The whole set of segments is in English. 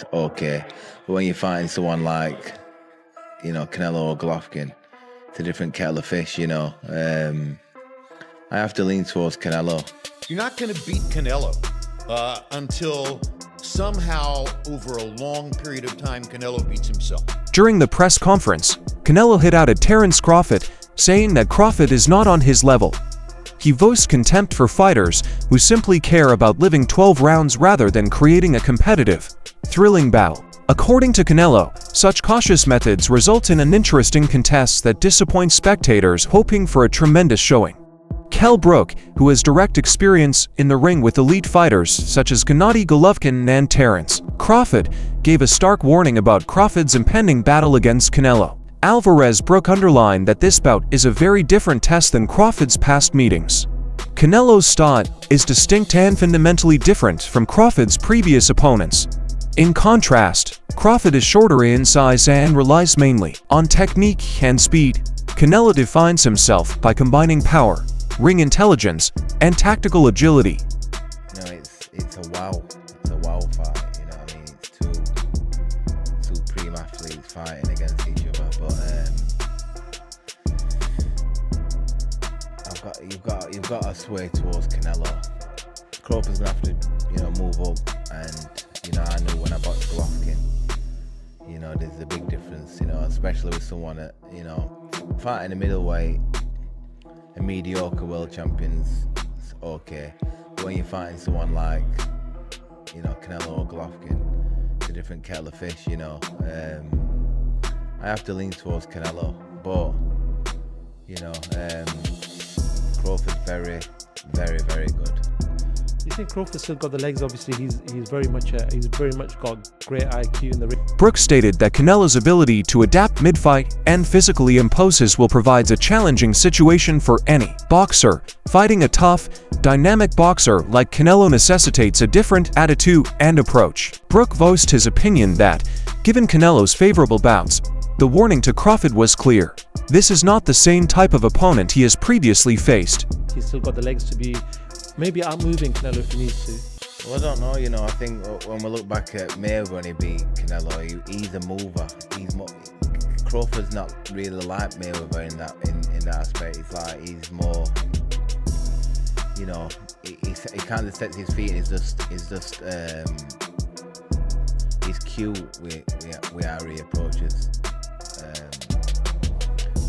it's okay. But when you find someone like, Canelo or Golovkin, it's a different kettle of fish, I have to lean towards Canelo. You're not going to beat Canelo until somehow over a long period of time Canelo beats himself. During the press conference, Canelo hit out at Terence Crawford, saying that Crawford is not on his level. He voiced contempt for fighters who simply care about living 12 rounds rather than creating a competitive, thrilling battle. According to Canelo, such cautious methods result in an interesting contest that disappoints spectators hoping for a tremendous showing. Brook, who has direct experience in the ring with elite fighters such as Gennady Golovkin and Terence Crawford, gave a stark warning about Crawford's impending battle against Canelo. Brook underlined that this bout is a very different test than Crawford's past meetings. Canelo's style is distinct and fundamentally different from Crawford's previous opponents. In contrast, Crawford is shorter in size and relies mainly on technique and speed. Canelo defines himself by combining power, ring intelligence, and tactical agility. It's a wow fight, It's two supreme athletes fighting against each other, but you've got to sway towards Canelo. Crawford's gonna have to, move up, and I knew when I boxed Golovkin, there's a big difference, especially with someone that, fighting a middleweight, a mediocre world champion's okay. But when you're fighting someone like, Canelo or Golovkin, it's a different kettle of fish, I have to lean towards Canelo, but, Crawford's very, very, very good. You think Crawford's still got the legs? Obviously, he's very much got great IQ in the ring. Brook stated that Canelo's ability to adapt mid-fight and physically impose his will provides a challenging situation for any boxer. Fighting a tough, dynamic boxer like Canelo necessitates a different attitude and approach. Brook voiced his opinion that, given Canelo's favorable bouts, the warning to Crawford was clear. This is not the same type of opponent he has previously faced. He's still got the legs to be maybe outmoving Canelo if he needs to. Well, I don't know, I think when we look back at Mayweather when he beat Canelo, he's a mover. Crawford's not really like Mayweather in that aspect. It's like he's more, he kind of sets his feet and he's cute with how he approaches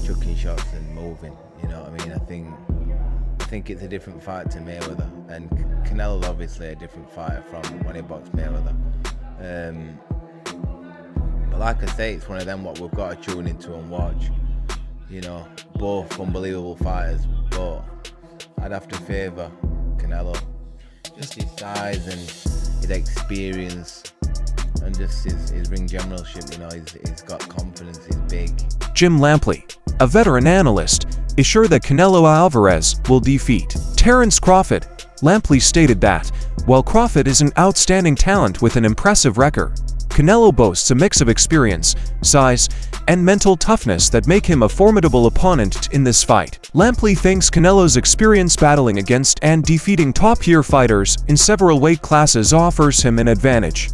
chucking shots and moving. You know what I mean? I think it's a different fight to Mayweather, and Canelo's obviously a different fighter from when he boxed Mayweather. But like I say, it's one of them what we've got to tune into and watch. Both unbelievable fighters, but I'd have to favour Canelo. Just his size and his experience, and just his ring generalship. He's got confidence. He's big. Lampley, a veteran analyst, is sure that Canelo Alvarez will defeat Terence Crawford. Lampley stated that, while Crawford is an outstanding talent with an impressive record, Canelo boasts a mix of experience, size, and mental toughness that make him a formidable opponent in this fight. Lampley thinks Canelo's experience battling against and defeating top-tier fighters in several weight classes offers him an advantage.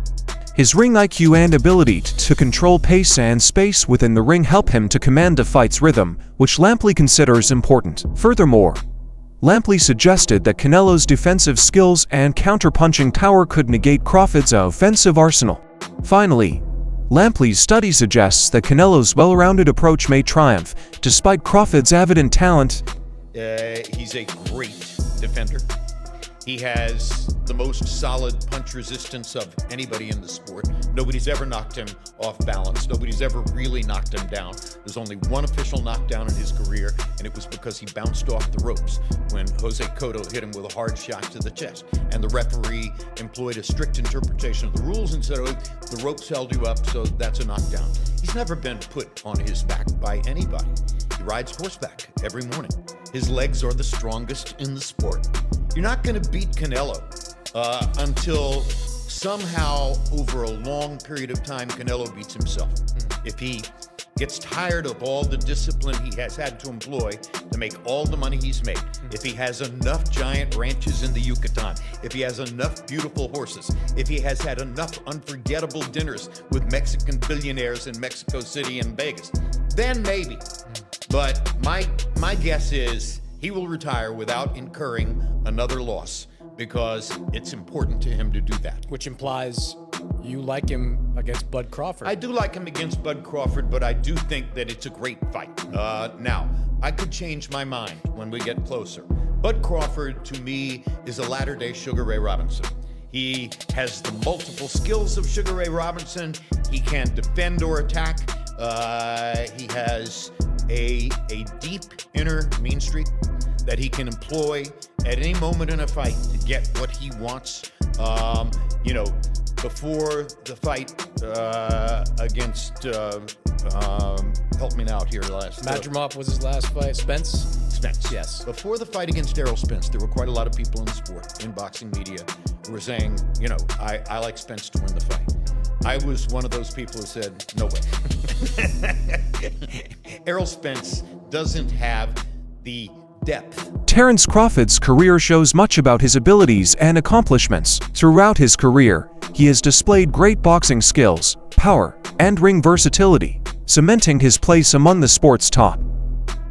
His ring IQ and ability to control pace and space within the ring help him to command the fight's rhythm, which Lampley considers important. Furthermore, Lampley suggested that Canelo's defensive skills and counter-punching power could negate Crawford's offensive arsenal. Finally, Lampley's study suggests that Canelo's well-rounded approach may triumph, despite Crawford's evident talent. He's a great defender. He has the most solid punch resistance of anybody in the sport. Nobody's ever knocked him off balance. Nobody's ever really knocked him down. There's only one official knockdown in his career, and it was because he bounced off the ropes when Jose Cotto hit him with a hard shot to the chest. And the referee employed a strict interpretation of the rules and said, oh, the ropes held you up, so that's a knockdown. He's never been put on his back by anybody. He rides horseback every morning. His legs are the strongest in the sport. You're not going to beat Canelo until somehow over a long period of time, Canelo beats himself. If he gets tired of all the discipline he has had to employ to make all the money he's made, if he has enough giant ranches in the Yucatan, if he has enough beautiful horses, if he has had enough unforgettable dinners with Mexican billionaires in Mexico City and Vegas, then maybe. But my guess is he will retire without incurring another loss, because it's important to him to do that. Which implies you like him against Bud Crawford. I do like him against Bud Crawford, but I do think that it's a great fight. Now, I could change my mind when we get closer. Bud Crawford, to me, is a latter-day Sugar Ray Robinson. He has the multiple skills of Sugar Ray Robinson. He can defend or attack. He has a deep inner mean streak that he can employ at any moment in a fight to get what he wants. Before the fight against, help me out here last. Madrimov was his last fight. Spence? Spence. Yes. Before the fight against Errol Spence, there were quite a lot of people in the sport, in boxing media, who were saying, I like Spence to win the fight. I was one of those people who said, no way. Errol Spence doesn't have the depth. Terence Crawford's career shows much about his abilities and accomplishments. Throughout his career, he has displayed great boxing skills, power, and ring versatility, cementing his place among the sport's top.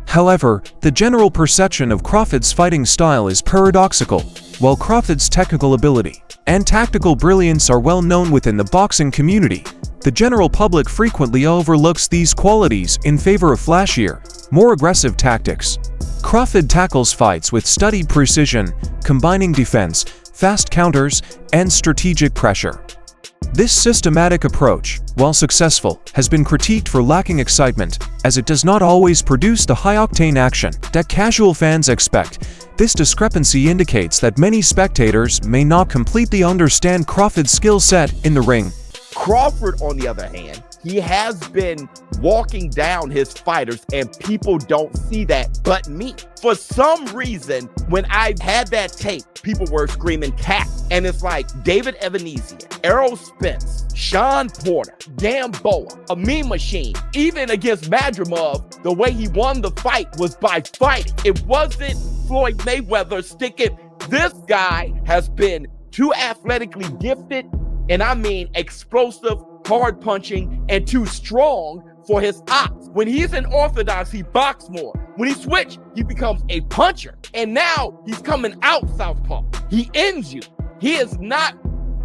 However, the general perception of Crawford's fighting style is paradoxical. While Crawford's technical ability and tactical brilliance are well known within the boxing community, the general public frequently overlooks these qualities in favor of flashier, more aggressive tactics. Crawford tackles fights with studied precision, combining defense, fast counters, and strategic pressure. This systematic approach, while successful, has been critiqued for lacking excitement, as it does not always produce the high-octane action that casual fans expect. This discrepancy indicates that many spectators may not completely understand Crawford's skill set in the ring. Crawford, on the other hand, he has been walking down his fighters, and people don't see that but me. For some reason, when I had that tape, people were screaming cat. And it's like David Evanesia, Errol Spence, Sean Porter, Gamboa, a Mean Machine. Even against Madrimov, the way he won the fight was by fighting. It wasn't Floyd Mayweather sticking. This guy has been too athletically gifted, and I mean explosive, hard punching, and too strong for his ops. When he's in orthodox, he boxes more. When he switch, he becomes a puncher. And now he's coming out southpaw. He ends you. He is not,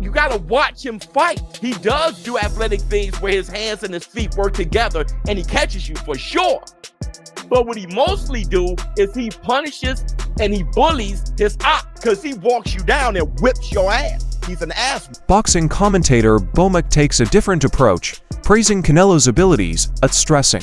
you gotta watch him fight. He does do athletic things where his hands and his feet work together and he catches you for sure. But what he mostly do is he punishes and he bullies his op, because he walks you down and whips your ass. He's an ass. Boxing commentator Brook takes a different approach, praising Canelo's abilities, but stressing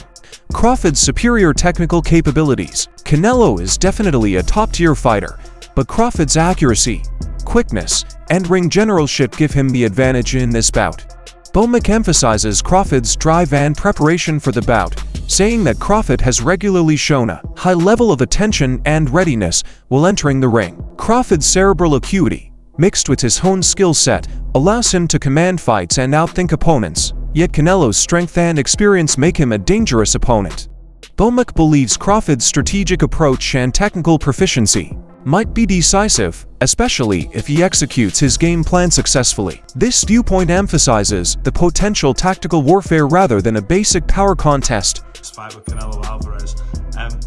Crawford's superior technical capabilities. Canelo is definitely a top-tier fighter, but Crawford's accuracy, quickness, and ring generalship give him the advantage in this bout. Brook emphasizes Crawford's drive and preparation for the bout, saying that Crawford has regularly shown a high level of attention and readiness while entering the ring. Crawford's cerebral acuity, mixed with his honed skill set, allows him to command fights and outthink opponents, yet Canelo's strength and experience make him a dangerous opponent. Brook believes Crawford's strategic approach and technical proficiency might be decisive, especially if he executes his game plan successfully. This viewpoint emphasizes the potential tactical warfare rather than a basic power contest. This fight with Canelo Alvarez,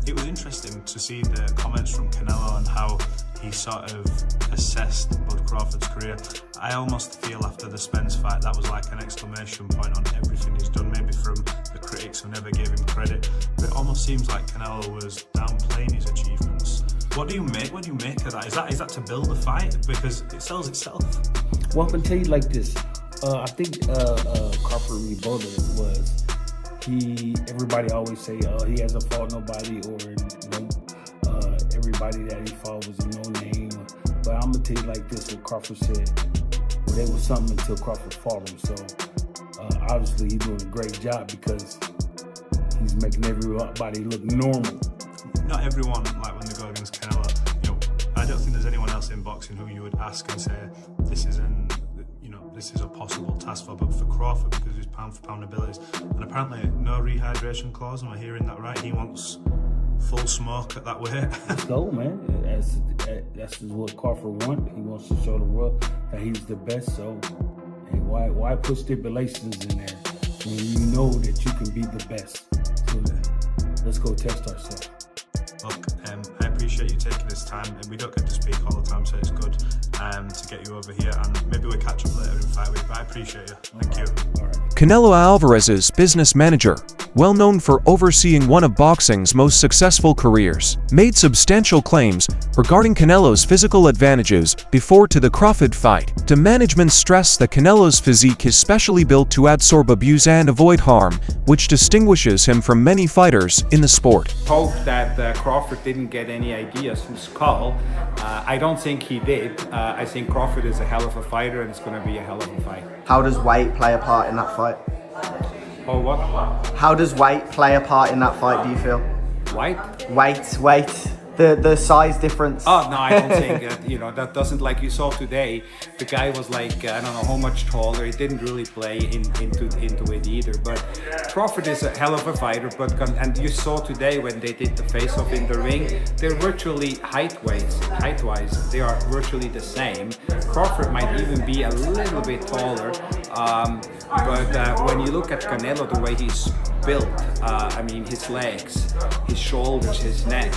it was interesting to see the comments from Canelo on how he sort of assessed Bud Crawford's career. I almost feel after the Spence fight that was like an exclamation point on everything he's done, maybe from the critics who never gave him credit. But it almost seems like Canelo was downplaying his achievements. What do you make of that? Is that to build a fight? Because it sells itself. Well, I'm gonna tell you like this. I think Crawford rebutted was everybody always say he hasn't fought nobody, or everybody that he fought was a no name. But I'm gonna tell you like this: what Crawford said, well, there was something until Crawford fought him. So obviously he's doing a great job because he's making everybody look normal. Not everyone, like when they go against Canelo, I don't think there's anyone else in boxing who you would ask and say, this is this is a possible task for Crawford because of his pound-for-pound abilities. And apparently no rehydration clause, am I hearing that right? He wants full smoke at that weight. Let's go, man. That's what Crawford wants. He wants to show the world that he's the best. So, hey, why put stipulations in there when you know that you can be the best? So let's go test ourselves. Look, I appreciate you taking this time, and we don't get to speak all the time, so it's good to get you over here, and maybe we'll catch up later in fight week, but I appreciate you. Thank you. All right. Canelo Alvarez's business manager, well known for overseeing one of boxing's most successful careers, made substantial claims regarding Canelo's physical advantages before to the Crawford fight. The management stressed that Canelo's physique is specially built to absorb abuse and avoid harm, which distinguishes him from many fighters in the sport. Hope that Crawford didn't get any ideas from Skull. I don't think he did. I think Crawford is a hell of a fighter, and it's going to be a hell of a fight. How does weight play a part in that fight? Oh, what? How does weight play a part in that fight, do you feel? White? Weight. The size difference. Oh, no, I don't think that, that doesn't, like you saw today, the guy was like, I don't know how much taller. He didn't really play into it either. But Crawford is a hell of a fighter. And you saw today when they did the face-off in the ring, they're virtually height-wise, they are virtually the same. Crawford might even be a little bit taller. But when you look at Canelo, the way he's built, his legs, his shoulders, his neck,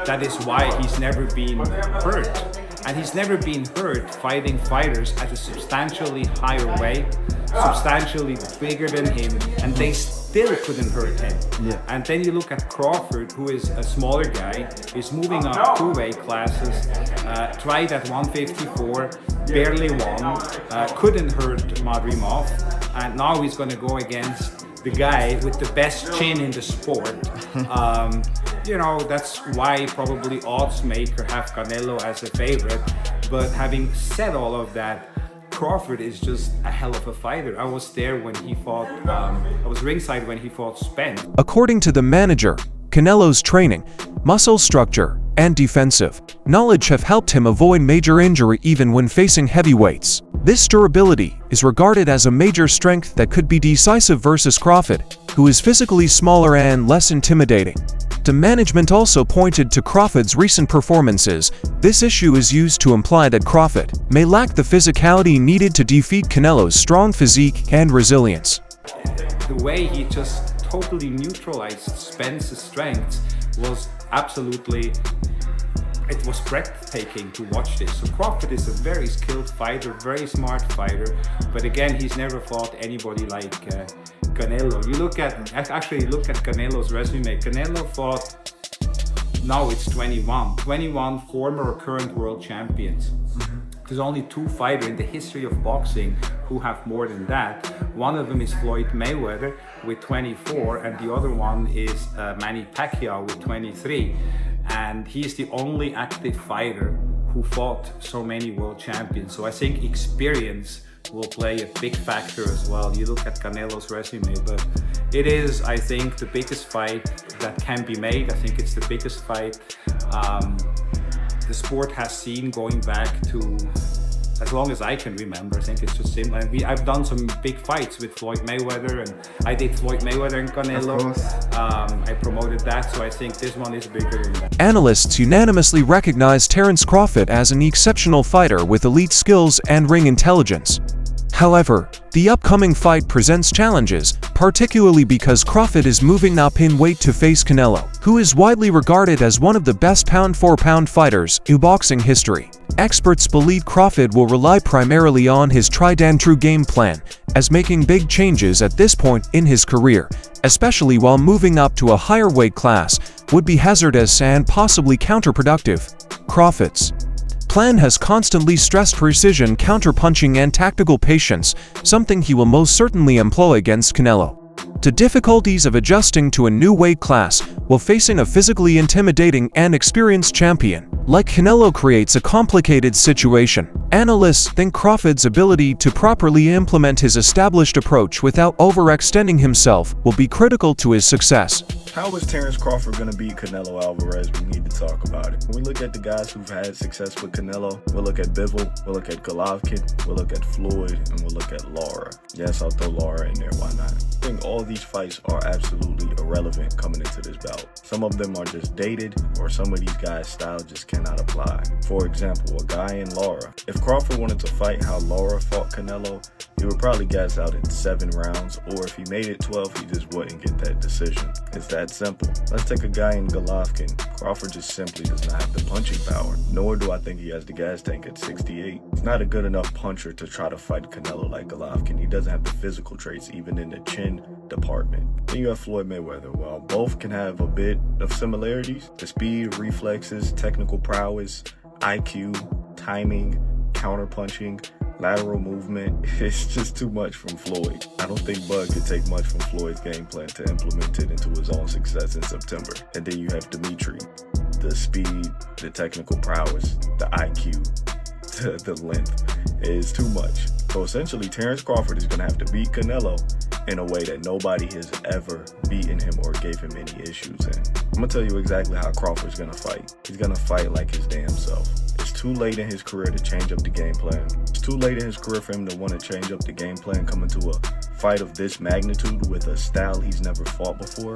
that is why he's never been hurt. And he's never been hurt fighting fighters at a substantially higher weight, substantially bigger than him, and they still couldn't hurt him. Yeah. And then you look at Crawford, who is a smaller guy, is moving up 2 weight classes, tried at 154, barely won, couldn't hurt Madrimov, and now he's going to go against the guy with the best chin in the sport. That's why probably odds maker have Canelo as a favorite. But having said all of that, Crawford is just a hell of a fighter. I was there when he fought, I was ringside when he fought Spence. According to the manager, Canelo's training, muscle structure, and defensive knowledge have helped him avoid major injury even when facing heavyweights. This durability is regarded as a major strength that could be decisive versus Crawford, who is physically smaller and less intimidating. The management also pointed to Crawford's recent performances. This issue is used to imply that Crawford may lack the physicality needed to defeat Canelo's strong physique and resilience. The way he just totally neutralized Spence's strengths was absolutely, it was breathtaking to watch this. So Crawford is a very skilled fighter, very smart fighter, but again, he's never fought anybody like Canelo. You look at Canelo's resume. Canelo fought, now it's 21 former or current world champions. There's only 2 fighters in the history of boxing who have more than that. One of them is Floyd Mayweather with 24, and the other one is Manny Pacquiao with 23. And he's the only active fighter who fought so many world champions. So I think experience will play a big factor as well. You look at Canelo's resume, but it is, I think, the biggest fight that can be made. I think it's the biggest fight the sport has seen going back to as long as I can remember. I think it's just simple. And I've done some big fights with Floyd Mayweather, and I did Floyd Mayweather and Canelo. I promoted that, so I think this one is bigger than that. Analysts unanimously recognize Terence Crawford as an exceptional fighter with elite skills and ring intelligence. However, the upcoming fight presents challenges, particularly because Crawford is moving up in weight to face Canelo, who is widely regarded as one of the best pound-for-pound fighters in boxing history. Experts believe Crawford will rely primarily on his tried-and-true game plan, as making big changes at this point in his career, especially while moving up to a higher weight class, would be hazardous and possibly counterproductive. Crawford's plan has constantly stressed precision, counterpunching, and tactical patience, something he will most certainly employ against Canelo. The difficulties of adjusting to a new weight class while facing a physically intimidating and experienced champion Like Canelo creates a complicated situation. Analysts think Crawford's ability to properly implement his established approach without overextending himself will be critical to his success. How is Terence Crawford going to beat Canelo Alvarez? We need to talk about it. When we look at the guys who've had success with Canelo, we'll look at Bivol, we'll look at Golovkin, we'll look at Floyd, and we'll look at Lara. Yes, I'll throw Lara in there, why not? I think all these fights are absolutely irrelevant coming into this bout. Some of them are just dated, or some of these guys' style just cannot apply. For example, a guy in Lara. If Crawford wanted to fight how Lara fought Canelo, he would probably gas out in 7 rounds, or if he made it 12, he just wouldn't get that decision. It's that simple. Let's take a guy in Golovkin. Crawford just simply does not have the punching power, nor do I think he has the gas tank at 68. He's not a good enough puncher to try to fight Canelo like Golovkin. He doesn't have the physical traits, even in the chin department. Then you have Floyd Mayweather. While both can have a bit of similarities, the speed, reflexes, technical prowess, IQ, timing, counterpunching, lateral movement, it's just too much from Floyd. I don't think Bud could take much from Floyd's game plan to implement it into his own success in September. And then you have Dimitri. The speed, the technical prowess, the IQ, the length is too much. So essentially, Terence Crawford is going to have to beat Canelo in a way that nobody has ever beaten him or gave him any issues in. I'm going to tell you exactly how Crawford's going to fight. He's going to fight like his damn self. It's too late in his career to change up the game plan. It's too late in his career for him to want to change up the game plan, come into a fight of this magnitude with a style he's never fought before.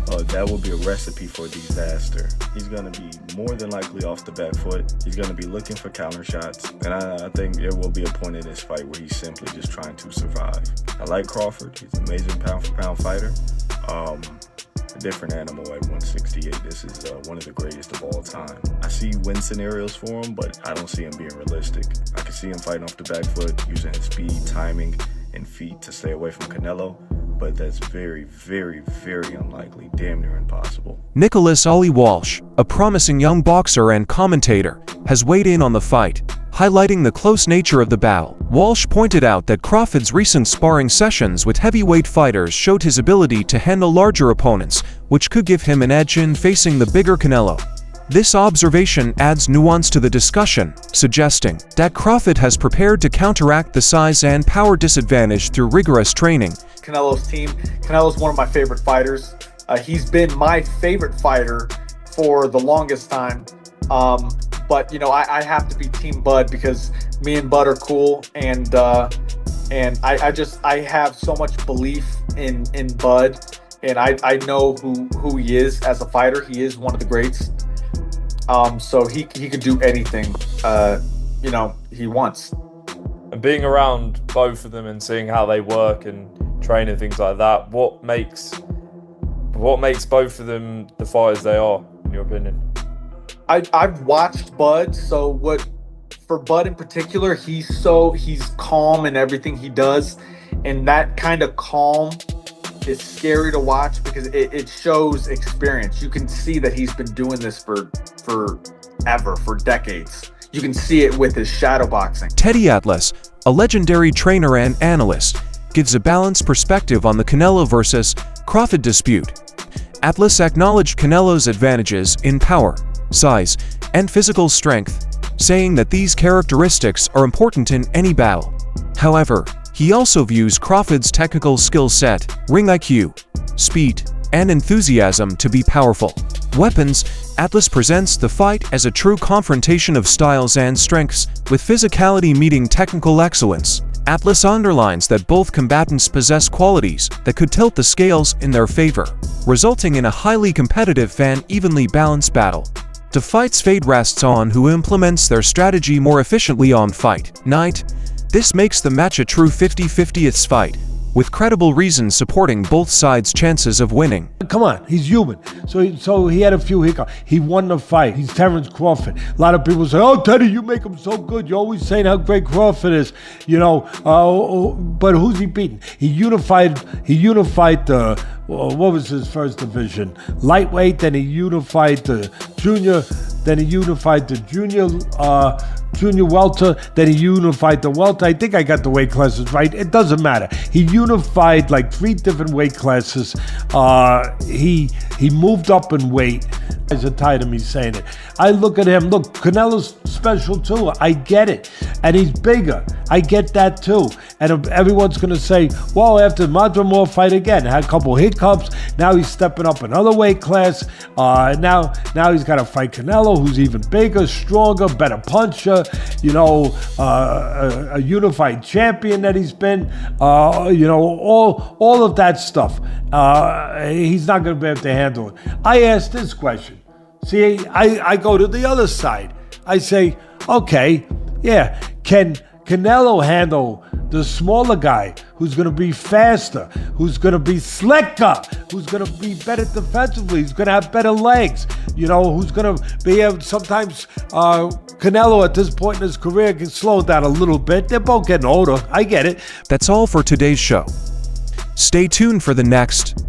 That will be a recipe for disaster. He's going to be more than likely off the back foot. He's going to be looking for counter shots. And I think there will be a point in this fight where he's simply just trying to survive. I like Crawford. He's an amazing pound-for-pound fighter. A different animal at 168. This is one of the greatest of all time. I see win scenarios for him, but I don't see him being realistic. I can see him fighting off the back foot, using his speed, timing, and feet to stay away from Canelo, but that's very, very, very unlikely, damn near impossible. Nicholas Ollie Walsh, a promising young boxer and commentator, has weighed in on the fight, highlighting the close nature of the battle. Walsh pointed out that Crawford's recent sparring sessions with heavyweight fighters showed his ability to handle larger opponents, which could give him an edge in facing the bigger Canelo. This observation adds nuance to the discussion, suggesting that Crawford has prepared to counteract the size and power disadvantage through rigorous training. Canelo's team. Canelo's one of my favorite fighters. He's been my favorite fighter for the longest time. But you know, I have to be Team Bud because me and Bud are cool, and I have so much belief in Bud, and I know who he is as a fighter. He is one of the greats. So he could do anything you know, he wants. And being around both of them and seeing how they work and train and things like that, what makes both of them the fighters they are, in your opinion? I've watched Bud, so what for Bud in particular, he's calm in everything he does, and that kind of calm is scary to watch because it shows experience. You can see that he's been doing this for decades. You can see it with his shadow boxing. Teddy Atlas, a legendary trainer and analyst, gives a balanced perspective on the Canelo versus Crawford dispute. Atlas acknowledged Canelo's advantages in power, size, and physical strength, saying that these characteristics are important in any battle. However, he also views Crawford's technical skill set, ring IQ, speed, and enthusiasm to be powerful weapons. Atlas presents the fight as a true confrontation of styles and strengths, with physicality meeting technical excellence. Atlas underlines that both combatants possess qualities that could tilt the scales in their favor, resulting in a highly competitive and evenly balanced battle. The fight's fate rests on who implements their strategy more efficiently on fight night. This makes the match a true 50-50th fight, with credible reasons supporting both sides' chances of winning. Come on, he's human. So he had a few hiccups. He won the fight. He's Terence Crawford. A lot of people say, "Oh, Teddy, you make him so good. You're always saying how great Crawford is." You know, but who's he beating? He unified the what was his first division? Lightweight. Then he unified the junior. Then he unified the junior junior welter, then he unified the welter. I think I got the weight classes right. It doesn't matter. He unified like 3 different weight classes. He moved up in weight. Guys are tired of me saying it. I look at him. Look, Canelo's special too. I get it. And he's bigger. I get that too. And everyone's going to say, well, after Madrimov fight again, had a couple hiccups. Now he's stepping up another weight class. Now he's got to fight Canelo, who's even bigger, stronger, better puncher. You know, a unified champion that he's been. You know, all of that stuff. He's not going to be able to handle it. I asked this question. See, I go to the other side. I say, okay, yeah, can Canelo handle the smaller guy who's going to be faster, who's going to be slicker, who's going to be better defensively, who's going to have better legs, you know, who's going to be able, sometimes Canelo at this point in his career can slow down a little bit. They're both getting older. I get it. That's all for today's show. Stay tuned for the next